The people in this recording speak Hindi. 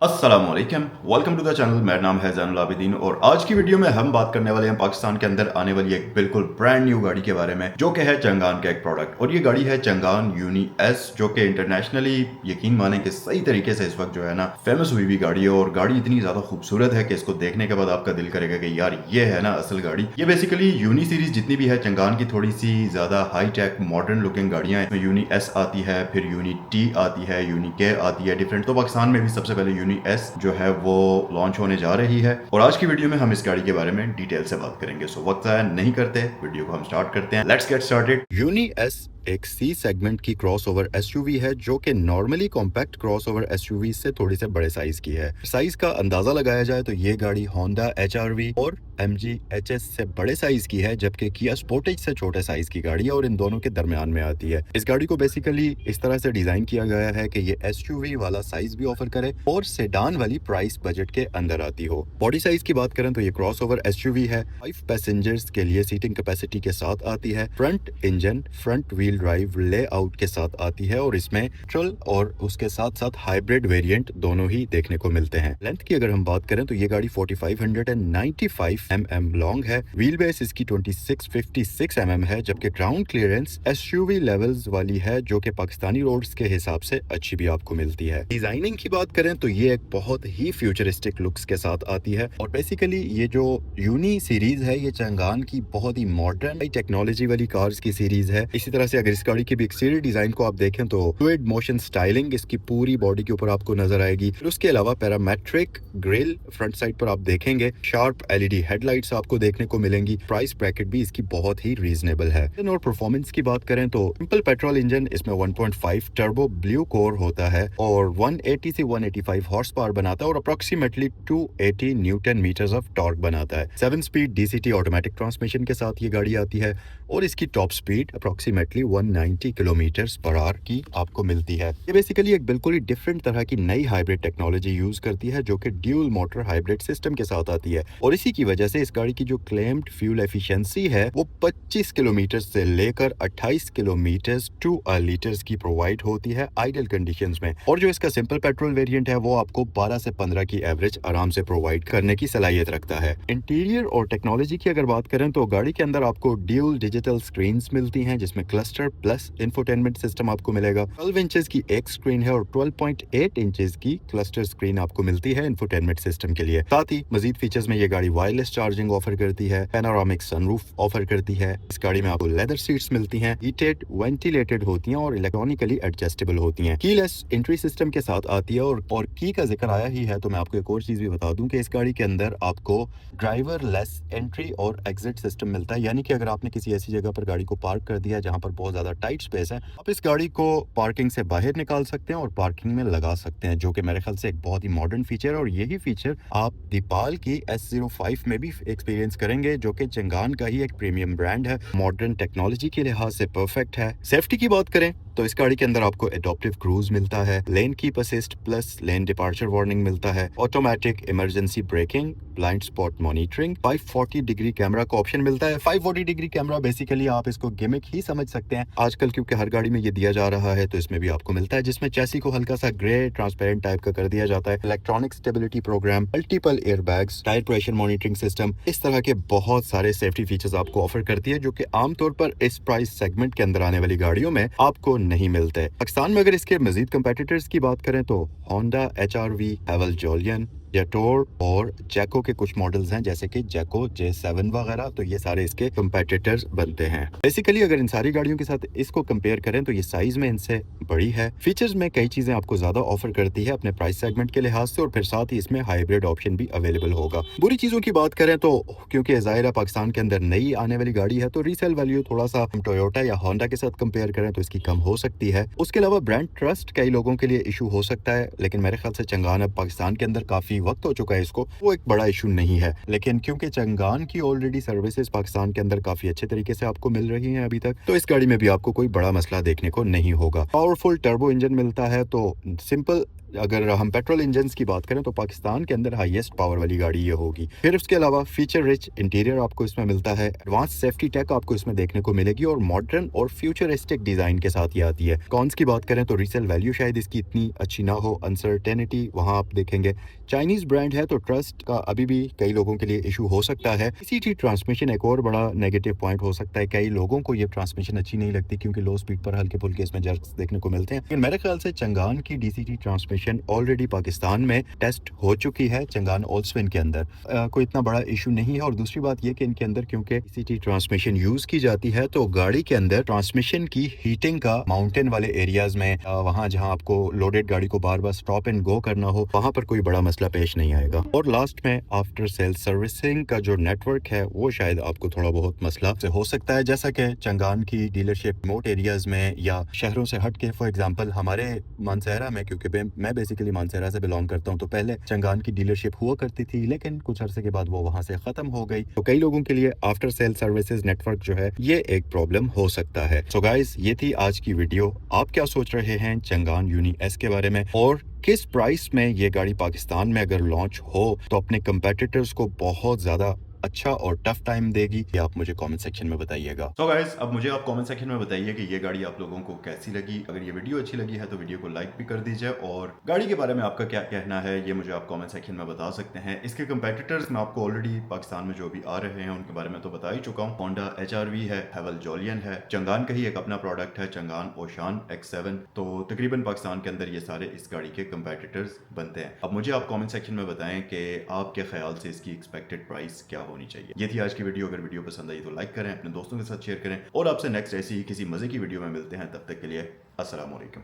अस्सलाम वालेकुम, वेलकम टू द चैनल। मेरा नाम है ज़ैनुल आबिदीन और आज की वीडियो में हम बात करने वाले हैं पाकिस्तान के अंदर आने वाली एक बिल्कुल ब्रांड न्यू गाड़ी के बारे में, जो कि है चंगान का एक प्रोडक्ट। और ये गाड़ी है चंगान यूनी एस, जो कि इंटरनेशनली यकीन माने कि सही तरीके से इस वक्त जो है ना फेमस हुई गाड़ी है। और गाड़ी इतनी ज़्यादा खूबसूरत है कि इसको देखने के बाद आपका दिल करेगा कि यार ये है ना असल गाड़ी। ये बेसिकली यूनी सीरीज जितनी भी है चंगान की, थोड़ी सी ज़्यादा हाई टेक मॉडर्न लुकिंग गाड़ियाँ हैं। यूनी एस आती है, फिर यूनी टी आती है, यूनी के आती है डिफरेंट। तो पाकिस्तान में भी सबसे पहले यूनी एस जो है वो लॉन्च होने जा रही है। और आज की वीडियो में हम इस गाड़ी के बारे में डिटेल से बात करेंगे। सो वक्त ज़ाया नहीं करते, वीडियो को हम स्टार्ट करते हैं। Let's get started. यूनी एस एक सी सेगमेंट की क्रॉसओवर एसयूवी है, जो कि नॉर्मली कॉम्पैक्ट क्रॉसओवर एसयूवी से थोड़ी से बड़े साइज की है। साइज का अंदाजा लगाया जाए तो ये गाड़ी होंडा एचआरवी और एमजी एचएस से बड़े साइज की है, जबकि किया स्पोर्टेज से छोटे साइज की गाड़ी है और इन दोनों के दरमियान में आती है। इस गाड़ी को बेसिकली इस तरह से डिजाइन किया गया है कि ये एसयूवी वाला साइज भी ऑफर करे और सेडान वाली प्राइस बजट के अंदर आती हो। बॉडी साइज की बात करें तो ये क्रॉसओवर एसयूवी है। 5 पैसेंजर्स के लिए सीटिंग कैपेसिटी के साथ आती है। Front engine front wheel drive layout के साथ आती है और इसमें पेट्रोल और उसके साथ साथ हाइब्रिड वेरिएंट दोनों ही देखने को मिलते हैं। लेंथ की अगर हम बात करें तो ये गाड़ी 4595 mm लॉन्ग है। व्हील बेस इसकी 2656 mm है, जबकि ग्राउंड क्लियरेंस एसयूवी लेवल्स वाली है, जो कि पाकिस्तानी रोड्स के हिसाब से अच्छी भी आपको मिलती है। डिजाइनिंग की बात करें तो ये एक बहुत ही फ्यूचरिस्टिक लुक्स के साथ आती है और बेसिकली ये जो यूनी सीरीज है ये चंगान की बहुत ही मॉडर्न टेक्नोलॉजी वाली कार्स की सीरीज है। इसी तरह से अगर इस गाड़ी की भी एक्सटीरियर डिजाइन को आप देखें तो फ्लूइड मोशन स्टाइलिंग इसकी पूरी बॉडी के ऊपर आपको नजर आएगी। फिर उसके अलावा पैरामेट्रिक ग्रिल फ्रंट साइड पर आप देखेंगे, शार्प एलईडी हेडलाइट्स आपको देखने को मिलेंगी। प्राइस ब्रैकेट भी इसकी बहुत ही रीजनेबल है। और परफॉर्मेंस की बात करें तो सिंपल पेट्रोल इंजन इसमें 1.5 टर्बो ब्लू कोर होता है और 180 से 185 हॉर्स पावर बनाता है और approximately 280 newton metres of torque बनाता है। 7 स्पीड डीसीटी ऑटोमेटिक ट्रांसमिशन के साथ ये गाड़ी आती है और इसकी top speed approximately 190 kilometres per hour की आपको मिलती है। ये बेसिकली एक बिल्कुल ही डिफरेंट तरह की नई हाइब्रिड टेक्नोलॉजी यूज करती है, जो कि ड्यूल मोटर हाइब्रिड सिस्टम के साथ आती है और इसी की वजह से इस गाड़ी की जो क्लेम्ड फ्यूल एफिशिएंसी है वो 25 किलोमीटर से लेकर 28 किलोमीटर टू लीटर्स की प्रोवाइड होती है आइडल कंडीशंस में। और जो इसका सिंपल पेट्रोल वेरिएंट है वो आपको 12 से 15 की एवरेज आराम से प्रोवाइड करने की सलाहियत रखता है। इंटीरियर और टेक्नोलॉजी की अगर बात करें तो गाड़ी के अंदर आपको ड्यूल डिजिटल स्क्रीन्स मिलती हैं, जिसमें क्लस्टर प्लस इंफोटेनमेंट सिस्टम आपको मिलेगा। 12 इंचेस की एक स्क्रीन है और 12.8 इंचेस की क्लस्टर स्क्रीन आपको मिलती है इंफोटेनमेंट सिस्टम के लिए। साथ ही मजीद फीचर्स में ये गाड़ी वायरलेस चार्जिंग ऑफर करती है, पैनोरामिक सनरूफ ऑफर करती है। इस गाड़ी में आपको लेदर सीट्स मिलती हैं, हीटेड वेंटिलेटेड होती हैं और इलेक्ट्रॉनिकली एडजस्टेबल होती हैं। कीलेस एंट्री सिस्टम के साथ आती है और की का जिक्र आया ही है तो मैं आपको एक और चीज भी बता दूं कि इस गाड़ी के अंदर आपको ड्राइवर लेस एंट्री और एग्जिट सिस्टम मिलता है, यानी कि अगर आपने किसी ऐसी जगह पर गाड़ी को पार्क कर दिया जहां पर बहुत ज्यादा टाइट स्पेस है, आप इस गाड़ी को पार्किंग से बाहर निकाल सकते हैं और पार्किंग में लगा सकते हैं, जो कि मेरे ख्याल से एक बहुत ही मॉडर्न फीचर है। और यही फीचर आप दीपाल की S05 में भी एक्सपीरियंस करेंगे, जो कि चंगान का ही एक प्रीमियम ब्रांड है, मॉडर्न टेक्नोलॉजी के लिहाज से परफेक्ट है। सेफ्टी की बात करें तो इस गाड़ी के अंदर आपको एडॉप्टिव क्रूज मिलता है, lane keep assist plus lane departure warning मिलता है, automatic emergency breaking, blind spot monitoring, 540 degree camera का ऑप्शन मिलता है। 540 डिग्री कैमरा बेसिकली आप इसको गिमिक ही समझ सकते हैं आजकल, क्योंकि हर गाड़ी में ये दिया जा रहा है, तो इसमें भी आपको मिलता है, जिसमें चैसी को हल्का सा ग्रे ट्रांसपेरेंट टाइप का कर दिया जाता है। Electronic stability programme, multiple airbags, tyre pressure monitoring system, इस तरह के बहुत सारे सेफ्टी फीचर्स आपको ऑफर करती है, जो कि आमतौर पर इस प्राइस सेगमेंट के अंदर आने वाली गाड़ियों में आपको नहीं मिलते। पाकिस्तान में अगर इसके मजीद कंपेटिटर्स की बात करें तो होंडा एचआरवी, हेवल जोलियन, जेटोर और जैको के कुछ मॉडल्स हैं, जैसे कि जैको J7 वगैरह, तो ये सारे इसके कंपेटिटर्स बनते हैं। बेसिकली अगर इन सारी गाड़ियों के साथ इसको कंपेयर करें तो ये साइज में इनसे बड़ी है, फीचर्स में कई चीजें आपको ज्यादा ऑफर करती है अपने प्राइस सेगमेंट के लिहाज से, और फिर साथ ही इसमें हाइब्रिड ऑप्शन भी अवेलेबल होगा। बुरी चीजों की बात करें तो क्योंकि ज़ाहिर है पाकिस्तान के अंदर नई आने वाली गाड़ी है, तो रीसेल वैल्यू थोड़ा सा टोयोटा या होंडा के साथ कंपेयर करें तो इसकी कम हो सकती है। उसके अलावा ब्रांड ट्रस्ट कई लोगों के लिए इशू हो सकता है, लेकिन मेरे ख्याल से चंगान अब पाकिस्तान के अंदर काफी वक्त हो चुका है इसको, वो एक बड़ा इशू नहीं है। लेकिन क्योंकि चंगान की ऑलरेडी सर्विसेज पाकिस्तान के अंदर काफी अच्छे तरीके से आपको मिल रही हैं अभी तक, तो इस गाड़ी में भी आपको कोई बड़ा मसला देखने को नहीं होगा। पावरफुल टर्बो इंजन मिलता है, तो सिंपल अगर हम पेट्रोल इंजन की बात करें तो पाकिस्तान के अंदर हाईएस्ट पावर वाली गाड़ी ये होगी। फिर उसके अलावा फीचर रिच इंटीरियर आपको इसमें मिलता है, एडवांस सेफ्टी टेक आपको इसमें देखने को मिलेगी और मॉडर्न और फ्यूचरिस्टिक डिजाइन के साथ ये आती है। कॉन्स की बात करें तो रीसेल वैल्यू शायद इसकी इतनी अच्छी ना हो, अनसर्टेनिटी वहां आप देखेंगे। चाइनीज ब्रांड है तो ट्रस्ट का अभी भी कई लोगों के लिए इशू हो सकता है। सीटी ट्रांसमिशन एक और बड़ा नेगेटिव पॉइंट हो सकता है, कई लोगों को ये ट्रांसमिशन अच्छी नहीं लगती क्योंकि लो स्पीड पर हल्के फुल्के इसमें जर्क्स देखने को मिलते हैं। लेकिन मेरे ख्याल से चंगान की डीसीटी ट्रांसमिशन ऑलरेडी पाकिस्तान में टेस्ट हो चुकी है, चंगान ओल्सविन के अंदर कोई इतना बड़ा इशू नहीं है। और दूसरी बात ये कि इनके अंदर क्योंकि डीसीटी ट्रांसमिशन यूज की जाती है तो गाड़ी के अंदर ट्रांसमिशन की हीटिंग का माउंटेन वाले एरियाज में वहां जहां आपको लोडेड गाड़ी को बार बार स्टॉप एंड गो करना हो वहां पर कोई बड़ा मसला पेश नहीं आएगा। और लास्ट में आफ्टर सेल सर्विसिंग का जो नेटवर्क है वो शायद आपको थोड़ा बहुत मसला से हो सकता है, जैसा कि चंगान की डीलरशिप रिमोट एरियाज में या शहरों से हट के, फॉर एग्जांपल हमारे मानसेरा में, क्योंकि मैं बेसिकली मानसेरा से बिलोंग करता हूं, तो पहले चंगान की डीलरशिप हुआ करती थी लेकिन कुछ अरसे के बाद वो वहां से खत्म हो गई। तो कई लोगों के लिए आफ्टर सेल सर्विसेज नेटवर्क जो है ये एक प्रॉब्लम हो सकता है। सो गाइस, ये थी आज की वीडियो। आप क्या सोच रहे हैं चंगान यूनी एस के बारे में, और किस प्राइस में ये गाड़ी पाकिस्तान में अगर लॉन्च हो तो अपने कंपेटिटर्स को बहुत ज्यादा अच्छा और टफ टाइम देगी, ये आप मुझे कमेंट सेक्शन में बताइएगा। सो गाइस, अब मुझे आप कमेंट सेक्शन में बताइए कि ये गाड़ी आप लोगों को कैसी लगी। अगर ये वीडियो अच्छी लगी है तो वीडियो को लाइक भी कर दीजिए, और गाड़ी के बारे में आपका क्या कहना है ये मुझे आप कमेंट सेक्शन में बता सकते हैं। इसके कंपेटिटर्स मैं आपको ऑलरेडी पाकिस्तान में जो भी आ रहे हैं उनके बारे में तो बता ही चुका हूँ। होंडा HRV है, हैवल जोलियन है, चंगान का ही एक अपना प्रोडक्ट है चंगान ओशान X7। तो तकरीबन पाकिस्तान के अंदर ये सारे इस गाड़ी के कंपेटिटर्स बनते हैं। अब मुझे आप कमेंट सेक्शन में बताएं कि आपके ख्याल से इसकी एक्सपेक्टेड प्राइस क्या होनी चाहिए। ये थी आज की वीडियो। अगर वीडियो पसंद आई तो लाइक करें, अपने दोस्तों के साथ शेयर करें, और आपसे नेक्स्ट ऐसी ही किसी मजे की वीडियो में मिलते हैं। तब तक के लिए अस्सलाम वालेकुम।